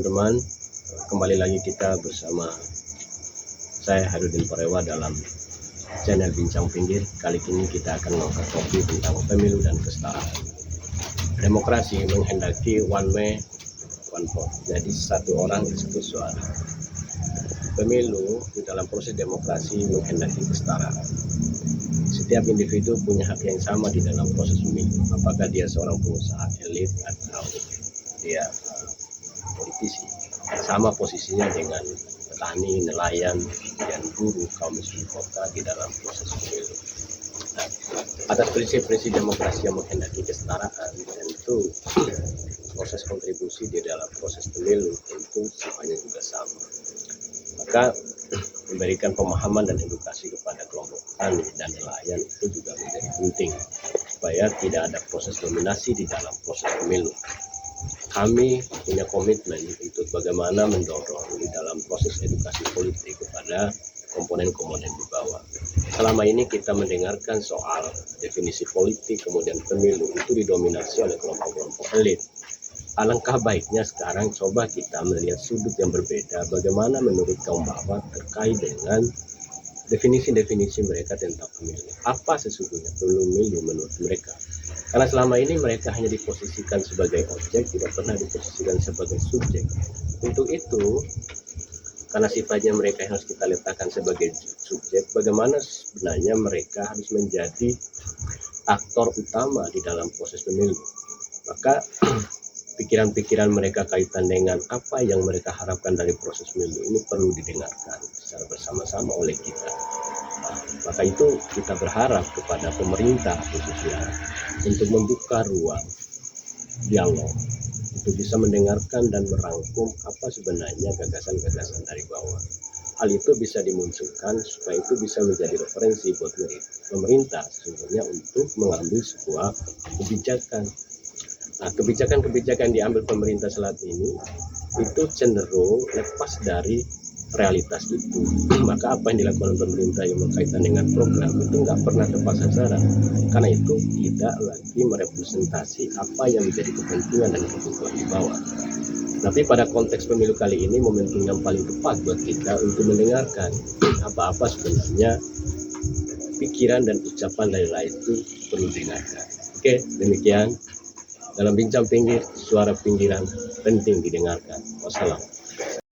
teman-teman, kembali lagi kita bersama saya Harudin Porewa dalam channel Bincang Pinggir. Kali ini kita akan mengangkat topik tentang pemilu dan kesetaraan. Demokrasi menghendaki one man, one vote, jadi satu orang satu suara. Pemilu di dalam proses demokrasi menghendaki kesetaraan. Setiap individu punya hak yang sama di dalam proses pemilu, apakah dia seorang pengusaha elit atau dia politisi. Sama posisinya dengan petani, nelayan, dan buruh, kaum miskin kota di dalam proses pemilu. Nah, atas prinsip-prinsip demokrasi yang menghendaki kesetaraan, tentu proses kontribusi di dalam proses pemilu tentu sifatnya juga sama. Maka memberikan pemahaman dan edukasi kepada kelompok petani dan nelayan itu juga menjadi penting supaya tidak ada proses dominasi di dalam proses pemilu. Kami punya komitmen untuk bagaimana mendorong di dalam proses edukasi politik kepada komponen-komponen di bawah. Selama ini kita mendengarkan soal definisi politik, kemudian pemilu itu didominasi oleh kelompok-kelompok elit. Alangkah baiknya sekarang coba kita melihat sudut yang berbeda, bagaimana menurut kaum bawah terkait dengan definisi-definisi mereka tentang pemilu. Apa sesungguhnya pemilu menurut mereka? Karena selama ini mereka hanya diposisikan sebagai objek, tidak pernah diposisikan sebagai subjek. Untuk itu, karena sifatnya mereka yang harus kita letakkan sebagai subjek, bagaimana sebenarnya mereka harus menjadi aktor utama di dalam proses pemilu. Maka pikiran-pikiran mereka kaitan dengan apa yang mereka harapkan dari proses pemilu ini perlu didengarkan secara bersama-sama oleh kita. Maka itu kita berharap kepada pemerintah khususnya untuk membuka ruang dialog, untuk bisa mendengarkan dan merangkum apa sebenarnya gagasan-gagasan dari bawah. Hal itu bisa dimunculkan supaya itu bisa menjadi referensi buat pemerintah sesungguhnya untuk mengambil sebuah kebijakan. Nah, kebijakan-kebijakan yang diambil pemerintah saat ini itu cenderung lepas dari realitas itu. Maka apa yang dilakukan pemerintah yang berkaitan dengan program itu nggak pernah tepat sasaran, karena itu tidak lagi merepresentasi apa yang menjadi kepentingan dan kebutuhan di bawah. Tapi pada konteks pemilu kali ini momentum yang paling tepat buat kita untuk mendengarkan apa-apa sebenarnya pikiran dan ucapan dari lain itu perlu didengarkan. Oke, demikian dalam Bincang Pinggir, suara pinggiran penting didengarkan. Wassalam.